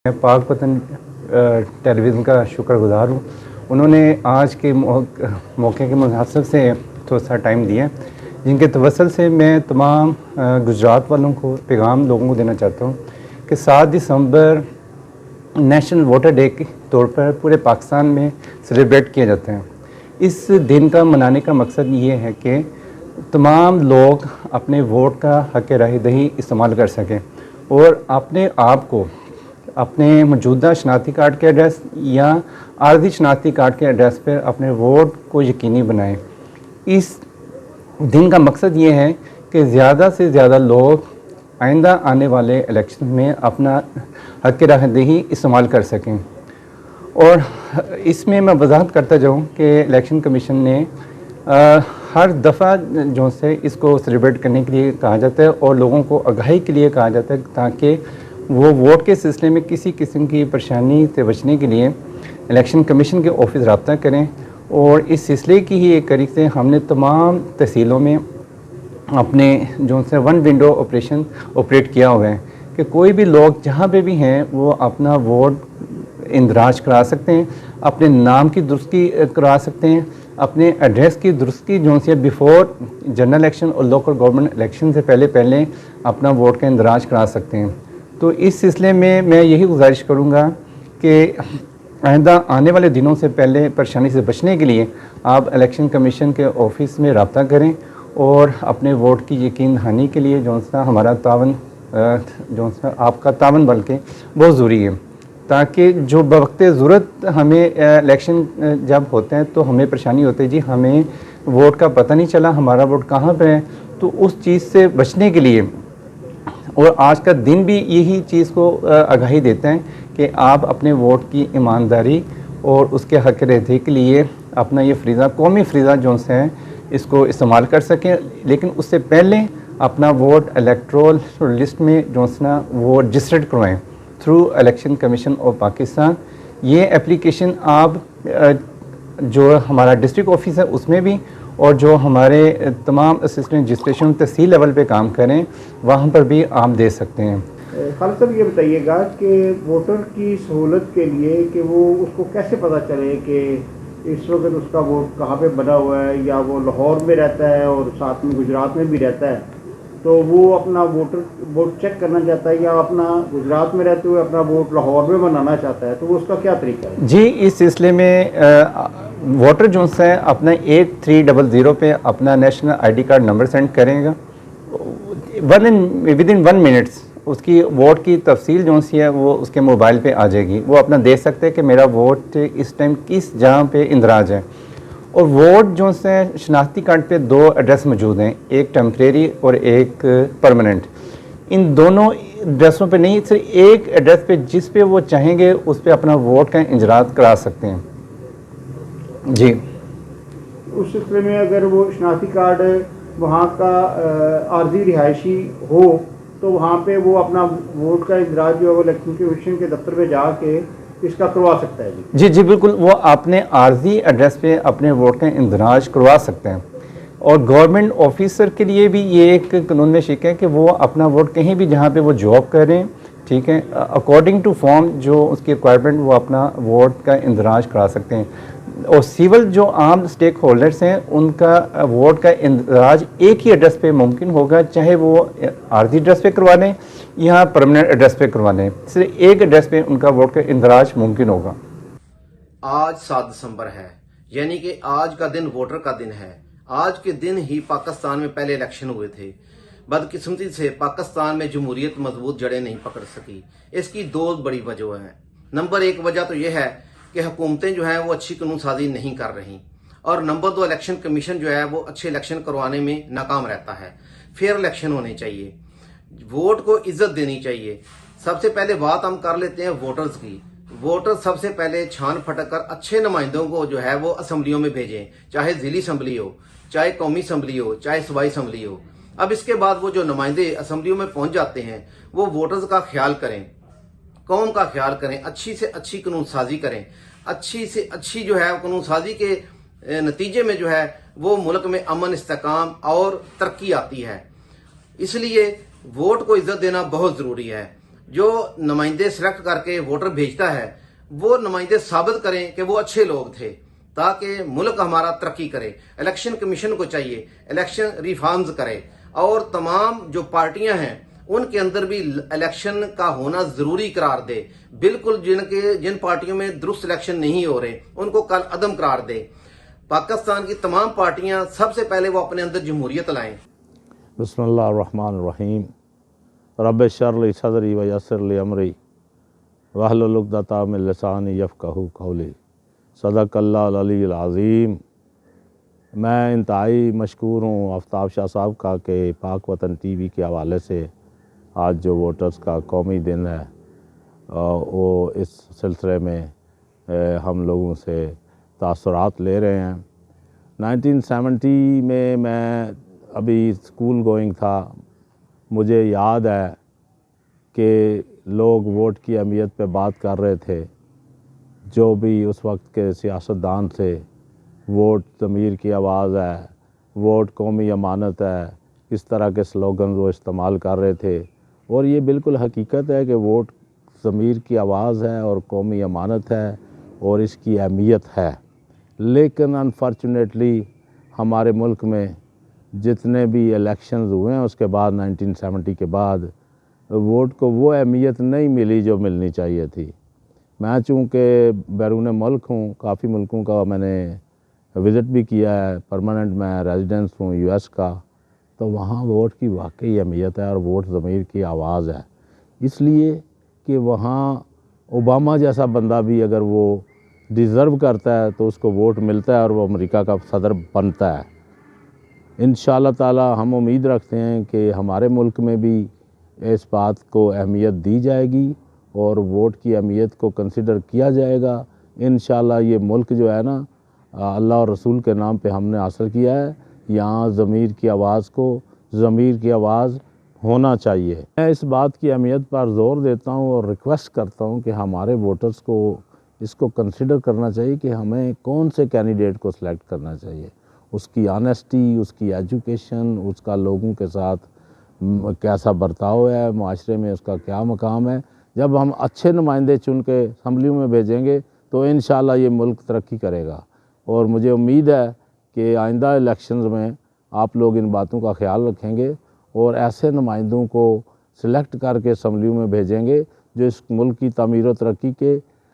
मैं पाक वतन टेलीविज़न का शुक्रगुजार हूँ। उन्होंने आज के मौके के मुनासिब से थोड़ा सा टाइम दिया, जिनके तवसल से मैं तमाम गुजरात वालों को पैगाम लोगों को देना चाहता हूँ कि 7 दिसंबर नेशनल वोटर डे के तौर पर पूरे पाकिस्तान में सेलिब्रेट किया जाता है। इस दिन का मनाने का मकसद ये है कि तमाम लोग अपने वोट का हक़ राय दही इस्तेमाल कर सकें और अपने आप को अपने मौजूदा शनाख्ती कार्ड के एड्रेस या आर्जी शनाख्ती कार्ड के एड्रेस पर अपने वोट को यकीनी बनाएं। इस दिन का मकसद ये है कि ज़्यादा से ज़्यादा लोग आइंदा आने वाले इलेक्शन में अपना हक़ राहदही इस्तेमाल कर सकें। और इसमें मैं वजाहत करता जाऊँ कि इलेक्शन कमीशन ने हर दफ़ा जो से इसको सेलिब्रेट करने के लिए कहा जाता है और लोगों को आगाही के लिए कहा जाता है ताकि वो वोट के सिलसिले में किसी किस्म की परेशानी से बचने के लिए इलेक्शन कमीशन के ऑफिस रब्ता करें। और इस सिलसिले की ही एक कड़ी से हमने तमाम तहसीलों में अपने जो से वन विंडो ऑपरेशन ऑपरेट किया हुआ है कि कोई भी लोग जहाँ पे भी हैं वो अपना वोट इंदराज करा सकते हैं, अपने नाम की दुरुस्ती करा सकते हैं, अपने एड्रेस की दुरुस्ती जो से बिफोर जनरल इलेक्शन और लोकल गवर्नमेंट इलेक्शन से पहले अपना वोट का इंदराज करा सकते हैं। तो इस सिलसिले में मैं यही गुजारिश करूँगा कि आइंदा आने वाले दिनों से पहले परेशानी से बचने के लिए आप इलेक्शन कमीशन के ऑफिस में रब्ता करें और अपने वोट की यकीन दहानी के लिए जो सा हमारा तावन जो सा आपका तावन बल्कि बहुत ज़रूरी है, ताकि जो बवक्त ज़रूरत हमें इलेक्शन जब होते हैं तो हमें परेशानी होती है, जी हमें वोट का पता नहीं चला हमारा वोट कहाँ पर है, तो उस चीज़ से बचने के लिए और आज का दिन भी यही चीज़ को आगाही देता है कि आप अपने वोट की ईमानदारी और उसके हक़ रहते के लिए अपना ये फ्रीज़ा कौमी फ्रीज़ा जो है इसको इस्तेमाल कर सकें। लेकिन उससे पहले अपना वोट इलेक्टोरल लिस्ट में जो ना वो रजिस्टर्ड करवाएँ through election commission of Pakistan. ये एप्लीकेशन आप जो हमारा डिस्ट्रिक्ट ऑफिस है उसमें भी और जो हमारे तमाम असिस्टेंट रजिस्ट्रेशन तहसील लेवल पे काम करें वहाँ पर भी आप दे सकते हैं। खालिद साहब ये बताइएगा कि वोटर की सहूलत के लिए कि वो उसको कैसे पता चले कि इस वक्त उसका वोट कहाँ पे बना हुआ है, या वो लाहौर में रहता है और साथ में गुजरात में भी रहता है, तो वो अपना वोट चेक करना चाहता है या अपना गुजरात में रहते हुए अपना वोट लाहौर में बनाना चाहता है, तो वो उसका क्या तरीका है? जी, इस सिलसिले में वोटर जो है अपना 8300 पे अपना national ID card number send करेगा। विदिन 1 मिनट्स उसकी वोट की तफसील जो सी है वो उसके मोबाइल पे आ जाएगी। वो अपना देख सकते हैं कि मेरा वोट इस टाइम किस जगह पे इंदराज है। और वोट जो है शनाख्ती कार्ड पे 2 एड्रेस मौजूद हैं, एक टेम्परेरी और एक परमानेंट। इन दोनों एड्रेसों पे नहीं, सिर्फ एक एड्रेस पे जिस पे वो चाहेंगे उस पे अपना वोट का इंजराज करा सकते हैं। जी, उस सिलसिले में अगर वो शनाख्ती कार्ड वहाँ का आर्जी रिहायशी हो तो वहाँ पे वो अपना वोट का इंदराज जो है वो इलेक्शन कमीशन के दफ्तर पे जाके इसका करवा सकता है। जी जी बिल्कुल, वो अपने आर्जी एड्रेस पे अपने वोट का इंदराज करवा सकते हैं। और गवर्नमेंट ऑफिसर के लिए भी ये एक कानून में शिक है कि वो अपना वोट कहीं भी जहाँ पे वो जॉब करें, ठीक है, अकॉर्डिंग टू फॉर्म जो उसकी रिक्वायरमेंट वो अपना वोट का इंदराज करा सकते हैं। और सिविल जो आम स्टेक होल्डर्स हैं उनका वोट का इंदराज एक ही एड्रेस पे मुमकिन होगा, चाहे वो आर्जी एड्रेस पे करवा लें या परमानेंट एड्रेस पे करवा लें, सिर्फ एक एड्रेस पे उनका वोट का इंदराज मुमकिन होगा। आज 7 दिसंबर है, यानी कि आज का दिन वोटर का दिन है। आज के दिन ही पाकिस्तान में पहले इलेक्शन हुए थे। बदकिस्मती से पाकिस्तान में जमहूरियत मजबूत जड़ें नहीं पकड़ सकी। इसकी 2 बड़ी वजह हैं। नंबर 1 वजह तो यह है कि हुकूमतें जो हैं वो अच्छी कानून साजी नहीं कर रही, और नंबर 2 इलेक्शन कमीशन जो है वो अच्छे इलेक्शन करवाने में नाकाम रहता है। फेयर इलेक्शन होने चाहिए, वोट को इज्जत देनी चाहिए। सबसे पहले बात हम कर लेते हैं वोटर्स की। वोटर सबसे पहले छान फटक कर अच्छे नुमाइंदों को जो है वो असम्बलियों में भेजें, चाहे जिली असम्बली हो, चाहे कौमी असम्बली हो, चाहे सूबाई असम्बली हो। अब इसके बाद वो जो नुमाइंदे असम्बलियों में पहुंच जाते हैं वो वोटर्स का ख्याल करें, कौम का ख्याल करें, अच्छी से अच्छी कानून साजी करें। अच्छी से अच्छी जो है कानून साजी के नतीजे में जो है वो मुल्क में अमन, इस्तेकाम और तरक्की आती है। इसलिए वोट को इज्जत देना बहुत जरूरी है। जो नुमाइंदे सिलेक्ट करके वोटर भेजता है वो नुमाइंदे साबित करें कि वो अच्छे लोग थे, ताकि मुल्क हमारा तरक्की करे। इलेक्शन कमीशन को चाहिए इलेक्शन रिफॉर्म्स करे और तमाम जो पार्टियां हैं उनके अंदर भी इलेक्शन का होना जरूरी करार दे। बिल्कुल जिन पार्टियों में दुरुस्त इलेक्शन नहीं हो रहे उनको कल अदम करार दे। पाकिस्तान की तमाम पार्टियां सबसे पहले वो अपने अंदर जमहूरियत लाएं। बिस्मिल्लाहिर्रहमानिर्रहीम। रब्बि इश्रह ली सदरी व यस्सिर ली अमरी वहलुल उक़दतम मिन लिसानी यफ़क़हू क़ौली। सदक़ल्लाहुल अलीयुल अज़ीम। मैं इंतहाई मशकूर हूँ आफ्ताब शाह साहब का कि पाक वतन टीवी के हवाले से आज जो वोटर्स का कौमी दिन है वो इस सिलसिले में हम लोगों से तासुरात ले रहे हैं। 1970 में मैं अभी स्कूल गोइंग था। मुझे याद है कि लोग वोट की अहमियत पे बात कर रहे थे। जो भी उस वक्त के सियासतदान थे, वोट ज़मीर की आवाज़ है, वोट कौमी अमानत है, इस तरह के स्लोगन वो इस्तेमाल कर रहे थे। और ये बिल्कुल हकीकत है कि वोट ज़मीर की आवाज़ है और कौमी अमानत है और इसकी अहमियत है। लेकिन अनफॉर्चुनेटली हमारे मुल्क में जितने भी इलेक्शंस हुए हैं उसके बाद 1970 के बाद वोट को वो अहमियत नहीं मिली जो मिलनी चाहिए थी। मैं चूँकि बैरून मुल्क हूँ, काफ़ी मुल्कों का मैंने विज़िट भी किया है, परमानेंट मैं रेजिडेंस हूँ यूएस का, तो वहाँ वोट की वाकई अहमियत है और वोट ज़मीर की आवाज़ है। इसलिए कि वहाँ ओबामा जैसा बंदा भी अगर वो डिज़र्व करता है तो उसको वोट मिलता है और वो अमेरिका का सदर बनता है। इंशाअल्लाह ताला हम उम्मीद रखते हैं कि हमारे मुल्क में भी इस बात को अहमियत दी जाएगी और वोट की अहमियत को कंसिडर किया जाएगा। इंशाअल्लाह ये मुल्क जो है ना, अल्लाह और रसूल के नाम पे हमने हासिल किया है। यहाँ ज़मीर की आवाज़ को ज़मीर की आवाज़ होना चाहिए। मैं इस बात की अहमियत पर ज़ोर देता हूँ और रिक्वेस्ट करता हूँ कि हमारे वोटर्स को इसको कंसिडर करना चाहिए कि हमें कौन से कैंडिडेट को सिलेक्ट करना चाहिए। उसकी ऑनेस्टी, उसकी एजुकेशन, उसका लोगों के साथ कैसा बर्ताव है, माशरे में उसका क्या मकाम है। जब हम अच्छे नुमाइंदे चुन के असम्बलियों में भेजेंगे तो इंशाअल्लाह ये मुल्क तरक्की करेगा। और मुझे उम्मीद है कि आइंदा इलेक्शंस में आप लोग इन बातों का ख्याल रखेंगे और ऐसे नुमाइंदों को सिलेक्ट करके असम्बलियों में भेजेंगे जो इस मुल्क की तमीर और तरक्की के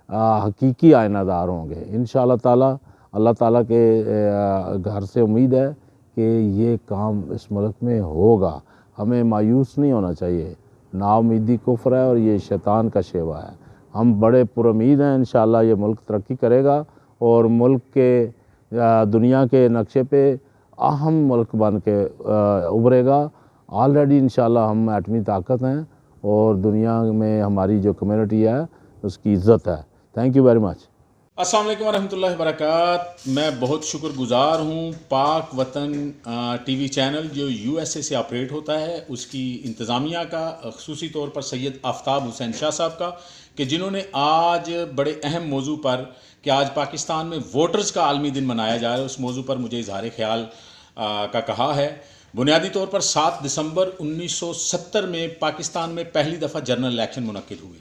हकीकी आयनादार होंगे। इंशाअल्लाह ताला अल्लाह ताला के घर से उम्मीद है कि ये काम इस मुल्क में होगा। हमें मायूस नहीं होना चाहिए। नाउमीदी कुफ्र है और ये शैतान का शेवा है। हम बड़े पुरुमीद हैं, इंशाअल्लाह ये मुल्क तरक्की करेगा और मुल्क के दुनिया के नक्शे पे अहम मुल्क बन के उभरेगा। ऑलरेडी इंशाअल्लाह हम एटमी ताकत हैं और दुनिया में हमारी जो कम्युनिटी है उसकी इज़्ज़त है। Thank you very much. अस्सलाम वालेकुम वरहमतुल्लाहि वबरकातुहू। मैं बहुत शुक्रगुजार हूँ पाक वतन टीवी चैनल जो यूएसए से ऑपरेट होता है उसकी इंतज़ामिया का, ख़ुसूसी तौर पर सैयद आफ्ताब हुसैन शाह साहब का, कि जिन्होंने आज बड़े अहम मौजू पर कि आज पाकिस्तान में वोटर्स का आलमी दिन मनाया जा रहा है, उस मौजू पर मुझे इजहार ख्याल का कहा है। बुनियादी तौर पर 7 दिसंबर 1970 में पाकिस्तान में पहली दफ़ा जनरल इलेक्शन मुनक्किद हुए।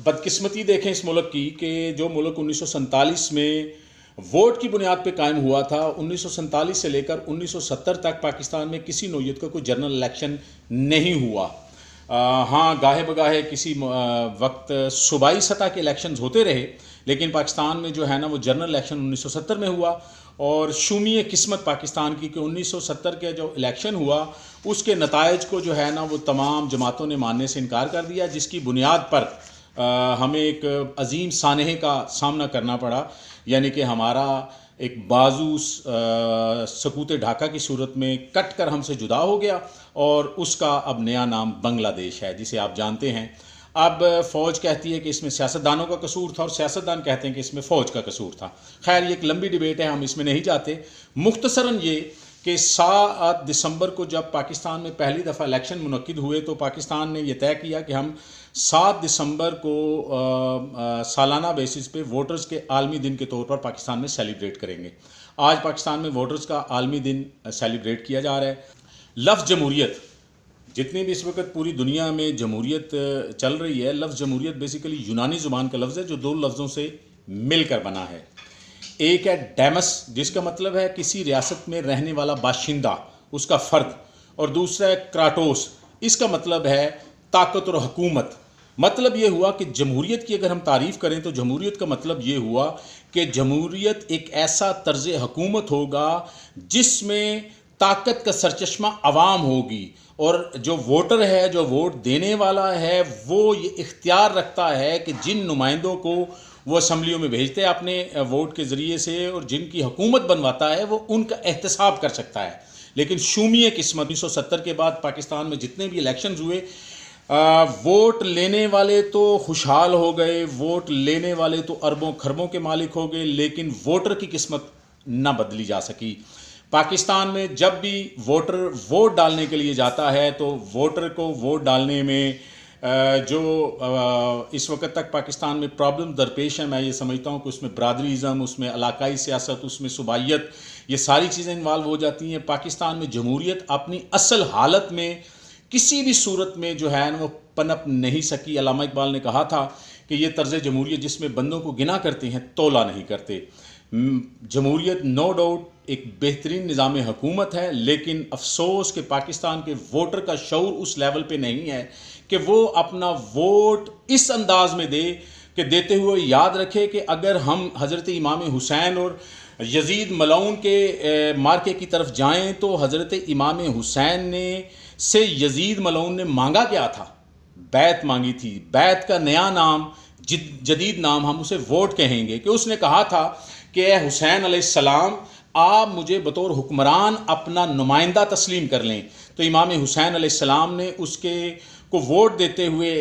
बदकिस्मती देखें इस मुल्क की कि जो मुल्क 1947 में वोट की बुनियाद पे कायम हुआ था, 1947 से लेकर 1970 तक पाकिस्तान में किसी नौयत का कोई जनरल इलेक्शन नहीं हुआ। हाँ, गाहे बगाहे किसी वक्त सूबाई सतह के इलेक्शंस होते रहे, लेकिन पाकिस्तान में जो है ना वो जनरल इलेक्शन 1970 में हुआ। और शुमीय किस्मत पाकिस्तान की कि 1970 के जो इलेक्शन हुआ उसके नतायज को जो है ना वो तमाम जमातों ने मानने से इनकार कर दिया, जिसकी बुनियाद पर हमें एक अजीम सानहे का सामना करना पड़ा। यानी कि हमारा एक बाजू सकूत ढाका की सूरत में कट कर हमसे जुदा हो गया और उसका अब नया नाम बांग्लादेश है, जिसे आप जानते हैं। अब फ़ौज कहती है कि इसमें सियासतदानों का कसूर था और सियासतदान कहते हैं कि इसमें फ़ौज का कसूर था। खैर, ये एक लंबी डिबेट है, हम इसमें नहीं जाते। मुख्तसरन ये कि 7 दिसंबर को जब पाकिस्तान में पहली दफ़ा इलेक्शन मुनक्किद हुए तो पाकिस्तान ने यह तय किया कि हम 7 दिसंबर को सालाना बेसिस पे वोटर्स के आलमी दिन के तौर पर पाकिस्तान में सेलिब्रेट करेंगे। आज पाकिस्तान में वोटर्स का आलमी दिन सेलिब्रेट किया जा रहा है। लफ्ज़ जमहूरियत जितनी भी इस वक्त पूरी दुनिया में जमहूरियत चल रही है, लफ्ज़ जमहूरियत बेसिकली यूनानी ज़ुबान का लफ्ज़ है जो दो लफ्ज़ों से मिलकर बना है। एक है डेमस, जिसका मतलब है किसी रियासत में रहने वाला बाशिंदा, उसका फ़र्द, और दूसरा है क्राटोस, इसका मतलब है ताकत और हुकूमत। मतलब ये हुआ कि जमहूरियत की अगर हम तारीफ़ करें तो जमहूरियत का मतलब ये हुआ कि जमहूरियत एक ऐसा तर्ज हुकूमत होगा जिसमें ताकत का सरचश्मा अवाम होगी, और जो वोटर है, जो वोट देने वाला है, वो ये इख्तियार रखता है कि जिन नुमाइंदों को वो असम्बलियों में भेजते हैं अपने वोट के ज़रिए से और जिनकी हुकूमत बनवाता है, वो उनका एहतसाब कर सकता है। लेकिन शूमिय किस्मत 1970 के बाद पाकिस्तान में जितने भी इलेक्शंस हुए, वोट लेने वाले तो खुशहाल हो गए, वोट लेने वाले तो अरबों खरबों के मालिक हो गए, लेकिन वोटर की किस्मत ना बदली जा सकी। पाकिस्तान में जब भी वोटर वोट डालने के लिए जाता है तो वोटर को वोट डालने में जो इस वक्त तक पाकिस्तान में प्रॉब्लम दरपेश है, मैं ये समझता हूँ कि उसमें बरादरीज़म, उसमें इलाकाई सियासत, उसमें सूबाइयत, ये सारी चीज़ें इन्वॉल्व हो जाती हैं। पाकिस्तान में जमहूरियत अपनी असल हालत में किसी भी सूरत में जो है वो पनप नहीं सकी। अल्लामा इकबाल ने कहा था कि ये तर्ज जमहूरियत जिसमें बंदों को गिना करते हैं, तोला नहीं करते। जमहूरियत नो डाउट एक बेहतरीन निज़ाम हुकूमत है, लेकिन अफसोस कि पाकिस्तान के वोटर का शऊर उस लेवल पे नहीं है कि वो अपना वोट इस अंदाज में दे कि देते हुए याद रखे कि अगर हम हज़रत इमाम हुसैन और यजीद मलऊन के मार्के की तरफ जाएं तो हज़रत इमाम हुसैन ने से यजीद मलऊन ने मांगा क्या था? बैत मांगी थी। बैत का नया नाम, जदीद नाम हम उसे वोट कहेंगे, कि उसने कहा था कि ए हुसैन अलैहिस्सलाम, आप मुझे बतौर हुक्मरान अपना नुमाइंदा तस्लीम कर लें। तो इमाम हुसैन अलैहिस्सलाम ने उसके को वोट देते हुए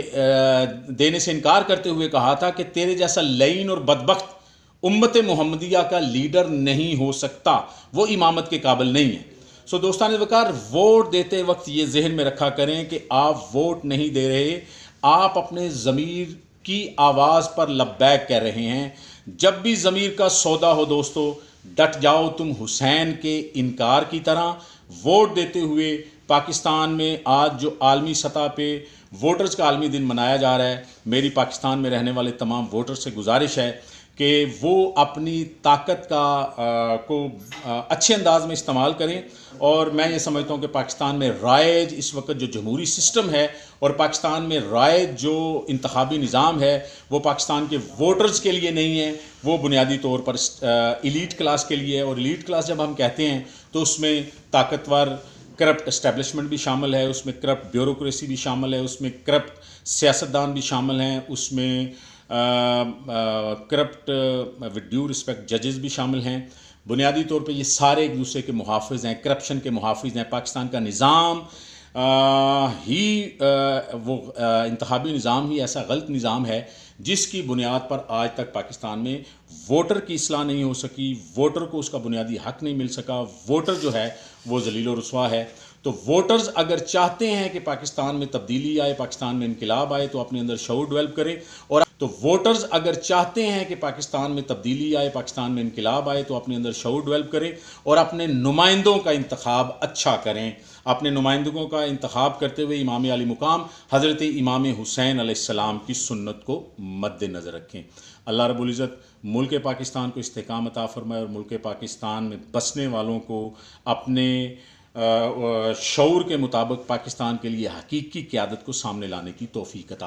देने से इनकार करते हुए कहा था कि तेरे जैसा लईन और बदबख्त उम्मत मुहम्मदिया का लीडर नहीं हो सकता, वो इमामत के काबिल नहीं है। सो दोस्तान वकार, वोट देते वक्त ये जहन में रखा करें कि आप वोट नहीं दे रहे, आप अपने ज़मीर की आवाज़ पर लब्बैक कह रहे हैं। जब भी ज़मीर का सौदा हो दोस्तों, डट जाओ तुम हुसैन के इनकार की तरह। वोट देते हुए पाकिस्तान में आज जो आलमी सतह पे वोटर्स का आलमी दिन मनाया जा रहा है, मेरी पाकिस्तान में रहने वाले तमाम वोटर्स से गुजारिश है कि वो अपनी ताकत को अच्छे अंदाज में इस्तेमाल करें। और मैं ये समझता हूँ कि पाकिस्तान में राइज इस वक्त जो जमहूरी सिस्टम है और पाकिस्तान में राइज जो इंतखाबी निज़ाम है, वो पाकिस्तान के वोटर्स के लिए नहीं है, वो बुनियादी तौर पर एलीट क्लास के लिए है। और एलीट क्लास जब हम कहते हैं तो उसमें ताकतवर करप्ट इस्टेब्लिशमेंट भी शामिल है, उसमें करप्ट ब्यूरोक्रेसी भी शामिल है, उसमें करप्ट सियासतदान भी शामिल हैं, उसमें करप्ट विद ड्यू रिस्पेक्ट जजेस भी शामिल हैं। बुनियादी तौर पे ये सारे एक दूसरे के मुहाफ़िज़ हैं, करप्शन के मुहाफ़िज़ हैं। पाकिस्तान का निज़ाम इंतखाबी निज़ाम ही ऐसा गलत निज़ाम है जिसकी बुनियाद पर आज तक पाकिस्तान में वोटर की इस्लाह नहीं हो सकी, वोटर को उसका बुनियादी हक़ नहीं मिल सका। वोटर जो है वो ज़लील और रुस्वा है। तो वोटर्स अगर चाहते हैं कि पाकिस्तान में तब्दीली आए, पाकिस्तान में इनकलाब आए, तो अपने अंदर शऊर डेवलप करें। और तो वोटर्स अगर चाहते हैं कि पाकिस्तान में तब्दीली आए, पाकिस्तान में इनकलाब आए, तो अपने अंदर शऊर डेवलप करें और अपने नुमाइंदों का इंतखाब अच्छा करें। अपने नुमाइंदों का इंतखाब करते हुए इमाम आली मुकाम हज़रत इमाम हुसैन अलैहिस्सलाम की सुन्नत को मद्देनज़र रखें। अल्लाह रब्बुल इज़्ज़त मुल्क पाकिस्तान को इस्तेकाम अता फरमाए और मुल्क पाकिस्तान में बसने वालों को अपने शऊर के मुताबिक पाकिस्तान के लिए हकीकी क़यादत को सामने लाने की तौफ़ीक़ अता